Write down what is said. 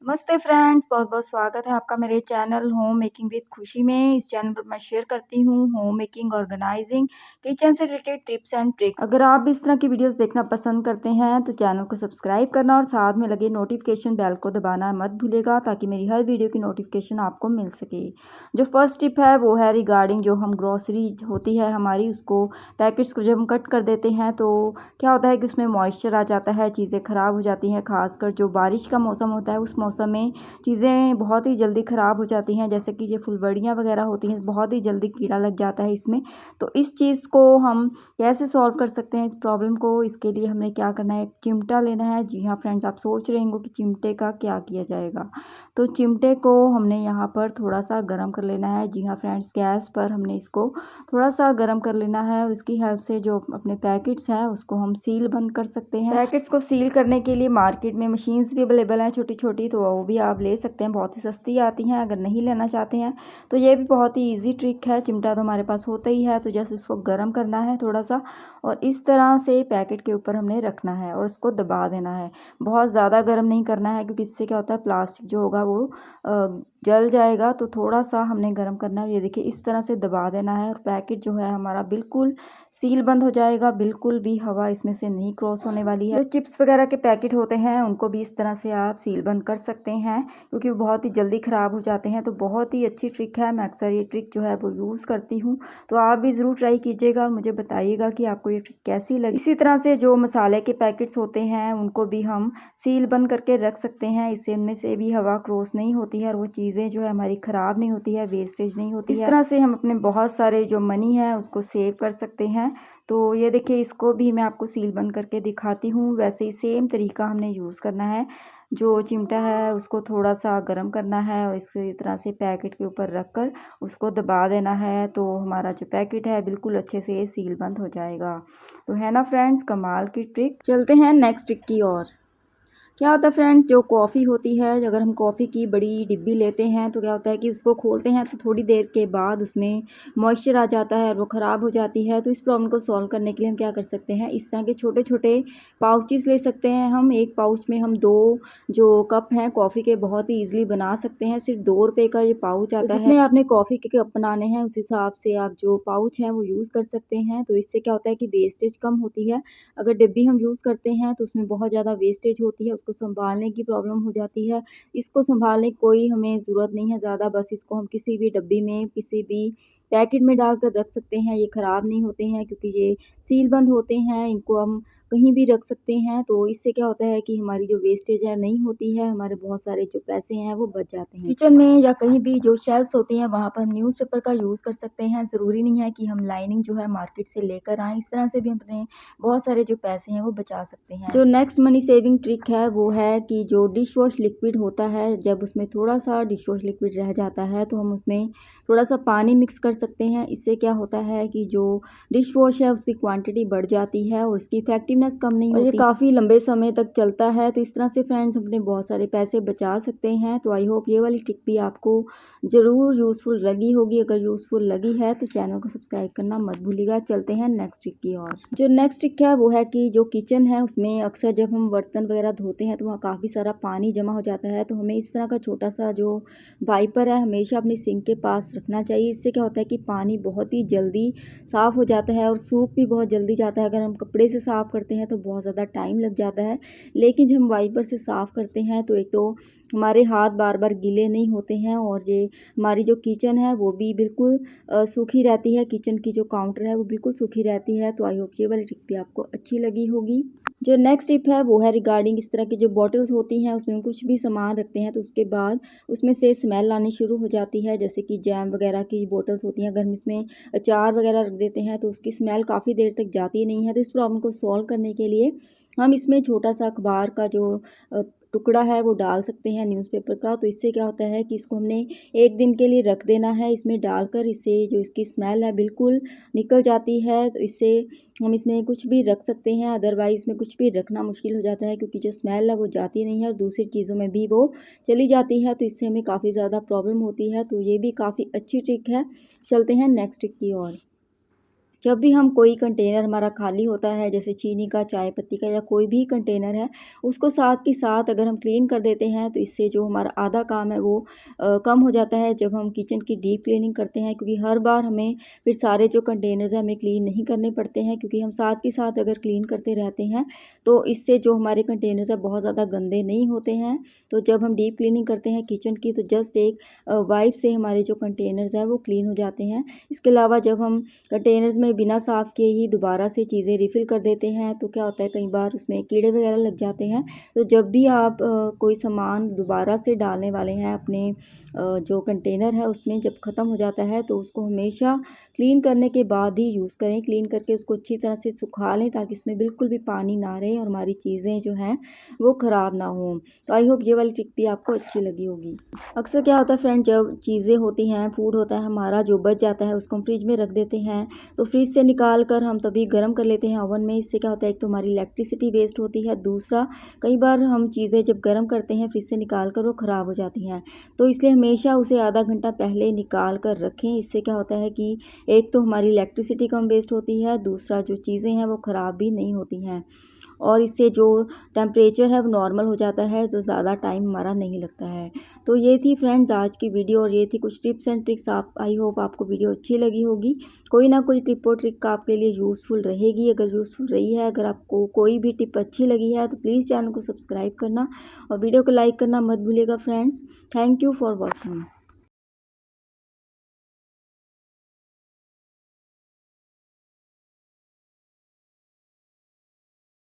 नमस्ते फ्रेंड्स, बहुत-बहुत स्वागत है आपका मेरे चैनल होम मेकिंग विद खुशी में। इस चैनल पर मैं शेयर करती हूँ होम मेकिंग, ऑर्गेनाइजिंग, किचन से रिलेटेड टिप्स एंड ट्रिक्स। अगर आप भी इस तरह की वीडियोस देखना पसंद करते हैं तो चैनल को सब्सक्राइब करना और साथ में लगे नोटिफिकेशन बेल को दबाना मत भूलिएगा ताकि मेरी हर वीडियो की नोटिफिकेशन आपको मिल सके। जो फर्स्ट टिप है वो है रिगार्डिंग जो हम ग्रॉसरी होती है हमारी, उसको पैकेट्स को जब हम कट कर देते हैं तो क्या होता है कि उसमें मॉइस्चर आ जाता है, चीज़ें ख़राब हो जाती हैं। खासकर जो बारिश का मौसम होता है उस मौसम में चीज़ें बहुत ही जल्दी ख़राब हो जाती हैं। जैसे कि ये फुलवड़ियाँ वगैरह होती हैं, बहुत ही जल्दी कीड़ा लग जाता है इसमें। तो इस चीज़ को हम कैसे सॉल्व कर सकते हैं इस प्रॉब्लम को? इसके लिए हमने क्या करना है, एक चिमटा लेना है। जी हाँ फ्रेंड्स, आप सोच रहे होंगे कि चिमटे का क्या किया जाएगा। तो चिमटे को हमने यहाँ पर थोड़ा सा गर्म कर लेना है। जी हाँ फ्रेंड्स, गैस पर हमने इसको थोड़ा सा गर्म कर लेना है और इसकी हेल्प से जो अपने पैकेट्स हैं उसको हम सील बंद कर सकते हैं। पैकेट्स को सील करने के लिए मार्केट में मशीन्स भी अवेलेबल हैं छोटी छोटी, तो वो भी आप ले सकते हैं, बहुत ही सस्ती आती हैं। अगर नहीं लेना चाहते हैं तो ये भी बहुत ही ईजी ट्रिक है। चिमटा तो हमारे पास होता ही है, तो जैसे उसको गर्म करना है थोड़ा सा और इस तरह से पैकेट के ऊपर हमने रखना है और उसको दबा देना है। बहुत ज़्यादा गर्म नहीं करना है क्योंकि इससे क्या होता है, प्लास्टिक जो होगा वो जल जाएगा। तो थोड़ा सा हमने गर्म करना है। ये देखिए इस तरह से दबा देना है और पैकेट जो है हमारा बिल्कुल सील बंद हो जाएगा। बिल्कुल भी हवा इसमें से नहीं क्रॉस होने वाली है। जो चिप्स वगैरह के पैकेट होते हैं उनको भी इस तरह से आप सील बंद कर सकते हैं क्योंकि वो बहुत ही जल्दी ख़राब हो जाते हैं। तो बहुत ही अच्छी ट्रिक है, मैं अक्सर ये ट्रिक जो है वो यूज़ करती हूँ। तो आप भी ज़रूर ट्राई कीजिएगा और मुझे बताइएगा कि आपको ये ट्रिक कैसी लगी। इसी तरह से जो मसाले के पैकेट्स होते हैं उनको भी हम सील बंद करके रख सकते हैं। इससे उनमें से भी हवा क्रॉस नहीं होती है और वो चीज़ें जो है हमारी ख़राब नहीं होती है, वेस्टेज नहीं होती है। इस तरह से हम अपने बहुत सारे जो मनी है उसको सेव कर सकते हैं। तो ये देखिए इसको भी मैं आपको सील बंद करके दिखाती हूँ। वैसे ही सेम तरीका हमने यूज़ करना है। जो चिमटा है उसको थोड़ा सा गर्म करना है और इसी तरह से पैकेट के ऊपर रख कर उसको दबा देना है। तो हमारा जो पैकेट है बिल्कुल अच्छे से सील बंद हो जाएगा। तो है ना फ्रेंड्स, कमाल की ट्रिक। चलते हैं नेक्स्ट ट्रिक की ओर। क्या होता है फ्रेंड, जो कॉफ़ी होती है, अगर हम कॉफ़ी की बड़ी डिब्बी लेते हैं तो क्या होता है कि उसको खोलते हैं तो थोड़ी देर के बाद उसमें मॉइस्चर आ जाता है और वो ख़राब हो जाती है। तो इस प्रॉब्लम को सॉल्व करने के लिए हम क्या कर सकते हैं, इस तरह के छोटे छोटे पाउचेस ले सकते हैं हम। एक पाउच में हम 2 जो कप हैं कॉफ़ी के बहुत ही ईजिली बना सकते हैं। सिर्फ 2 रुपये का ये पाउच आता है। जितने आपने कॉफ़ी के कप बनाने हैं उस हिसाब से आप जो पाउच हैं वो यूज़ कर सकते हैं। तो इससे क्या होता है कि वेस्टेज कम होती है। अगर डिब्बी हम यूज़ करते हैं तो उसमें बहुत ज़्यादा वेस्टेज होती है, उसको संभालने की प्रॉब्लम हो जाती है। इसको संभालने की कोई हमें ज़रूरत नहीं है ज़्यादा, बस इसको हम किसी भी डब्बी में, किसी भी पैकेट में डालकर रख सकते हैं। ये ख़राब नहीं होते हैं क्योंकि ये सील बंद होते हैं, इनको हम कहीं भी रख सकते हैं। तो इससे क्या होता है कि हमारी जो वेस्टेज है नहीं होती है, हमारे बहुत सारे जो पैसे हैं वो बच जाते हैं। किचन में या कहीं भी जो शेल्फ्स होती हैं वहाँ पर हम न्यूज़पेपर का यूज़ कर सकते हैं। ज़रूरी नहीं है कि हम लाइनिंग जो है मार्केट से लेकर आएँ। इस तरह से भी हम अपने बहुत सारे जो पैसे हैं वो बचा सकते हैं। जो नेक्स्ट मनी सेविंग ट्रिक है वो है कि जो डिश वॉश लिक्विड होता है, जब उसमें थोड़ा सा डिश वॉश लिक्विड रह जाता है तो हम उसमें थोड़ा सा पानी मिक्स कर सकते हैं। इससे क्या होता है कि जो डिश वॉश है उसकी क्वांटिटी बढ़ जाती है और उसकी इफेक्टिवनेस कम नहीं होती, ये काफ़ी लंबे समय तक चलता है। तो इस तरह से फ्रेंड्स अपने बहुत सारे पैसे बचा सकते हैं। तो आई होप ये वाली ट्रिक भी आपको ज़रूर यूज़फुल लगी होगी। अगर यूज़फुल लगी है तो चैनल को सब्सक्राइब करना मत भूलिएगा। चलते हैं नेक्स्ट ट्रिक की ओर। जो नेक्स्ट ट्रिक है वो है कि जो किचन है उसमें अक्सर जब हम बर्तन वगैरह धोते हैं तो वहाँ काफ़ी सारा पानी जमा हो जाता है। तो हमें इस तरह का छोटा सा जो वाइपर है हमेशा अपनी सिंक के पास रखना चाहिए। इससे क्या होता है कि पानी बहुत ही जल्दी साफ़ हो जाता है और सूख भी बहुत जल्दी जाता है। अगर हम कपड़े से साफ़ करते हैं तो बहुत ज़्यादा टाइम लग जाता है, लेकिन जब हम वाइपर से साफ़ करते हैं तो एक तो हमारे हाथ बार बार गीले नहीं होते हैं और ये हमारी जो किचन है वो भी बिल्कुल सूखी रहती है। किचन की जो काउंटर है वो बिल्कुल सूखी रहती है। तो आई होप ये वाली ट्रिक भी आपको अच्छी लगी होगी। जो नेक्स्ट टिप है वो है रिगार्डिंग इस तरह की जो बॉटल्स होती हैं उसमें हम कुछ भी सामान रखते हैं तो उसके बाद उसमें से स्मेल आनी शुरू हो जाती है। जैसे कि जैम वगैरह की बोटल्स होती हैं, अगर हम इसमें अचार वगैरह रख देते हैं तो उसकी स्मेल काफ़ी देर तक जाती नहीं है। तो इस प्रॉब्लम को सॉल्व करने के लिए हम इसमें छोटा सा अखबार का जो टुकड़ा है वो डाल सकते हैं, न्यूज़पेपर का। तो इससे क्या होता है कि इसको हमने 1 दिन के लिए रख देना है इसमें डालकर। इससे जो इसकी स्मेल है बिल्कुल निकल जाती है। तो इससे हम इसमें कुछ भी रख सकते हैं, अदरवाइज़ इसमें कुछ भी रखना मुश्किल हो जाता है क्योंकि जो स्मेल है वो जाती नहीं है और दूसरी चीज़ों में भी वो चली जाती है। तो इससे हमें काफ़ी ज़्यादा प्रॉब्लम होती है। तो ये भी काफ़ी अच्छी ट्रिक है। चलते हैं नेक्स्ट ट्रिक की ओर। जब भी हम कोई कंटेनर हमारा खाली होता है, जैसे चीनी का, चाय पत्ती का या कोई भी कंटेनर है, उसको साथ के साथ अगर हम क्लीन कर देते हैं तो इससे जो हमारा आधा काम है वो कम हो जाता है जब हम किचन की डीप क्लीनिंग करते हैं। क्योंकि हर बार हमें फिर सारे जो कंटेनर्स हैं हमें क्लीन नहीं करने पड़ते हैं, क्योंकि हम साथ के साथ अगर क्लीन करते रहते हैं तो इससे जो हमारे कंटेनर्स हैं बहुत ज़्यादा गंदे नहीं होते हैं। तो जब हम डीप क्लीनिंग करते हैं किचन की तो जस्ट एक वाइप से हमारे जो कंटेनर्स हैं वो क्लीन हो जाते हैं। इसके अलावा जब हम कंटेनर्स में बिना साफ़ किए ही दोबारा से चीज़ें रिफ़िल कर देते हैं तो क्या होता है, कई बार उसमें कीड़े वगैरह लग जाते हैं। तो जब भी आप कोई सामान दोबारा से डालने वाले हैं अपने जो कंटेनर है उसमें, जब ख़त्म हो जाता है तो उसको हमेशा क्लीन करने के बाद ही यूज़ करें। क्लीन करके उसको अच्छी तरह से सुखा लें ताकि उसमें बिल्कुल भी पानी ना रहे और हमारी चीज़ें जो हैं वो ख़राब ना हों। तो आई होप ये वाली ट्रिक भी आपको अच्छी लगी होगी। अक्सर क्या होता है फ्रेंड, जब चीज़ें होती हैं, फूड होता है हमारा जो बच जाता है उसको हम फ्रिज में रख देते हैं, तो फ्रिज से निकाल कर हम तभी गर्म कर लेते हैं ओवन में। इससे क्या होता है, एक तो हमारी इलेक्ट्रिसिटी वेस्ट होती है, दूसरा कई बार हम चीज़ें जब गर्म करते हैं फ्रिज से निकाल कर वो ख़राब हो जाती हैं। तो इसलिए हमेशा उसे आधा घंटा पहले निकाल कर रखें। इससे क्या होता है कि एक तो हमारी इलेक्ट्रिसिटी कम वेस्ट होती है, दूसरा जो चीज़ें हैं वो ख़राब भी नहीं होती हैं और इससे जो टेम्परेचर है वो नॉर्मल हो जाता है, जो ज़्यादा टाइम हमारा नहीं लगता है। तो ये थी फ्रेंड्स आज की वीडियो और ये थी कुछ टिप्स एंड ट्रिक्स। आप आई होप आपको वीडियो अच्छी लगी होगी। कोई ना कोई टिप और ट्रिक आपके लिए यूज़फुल रहेगी। अगर यूज़फुल रही है, अगर आपको कोई भी टिप अच्छी लगी है तो प्लीज़ चैनल को सब्सक्राइब करना और वीडियो को लाइक करना मत भूलिएगा friends. Thank you for watching.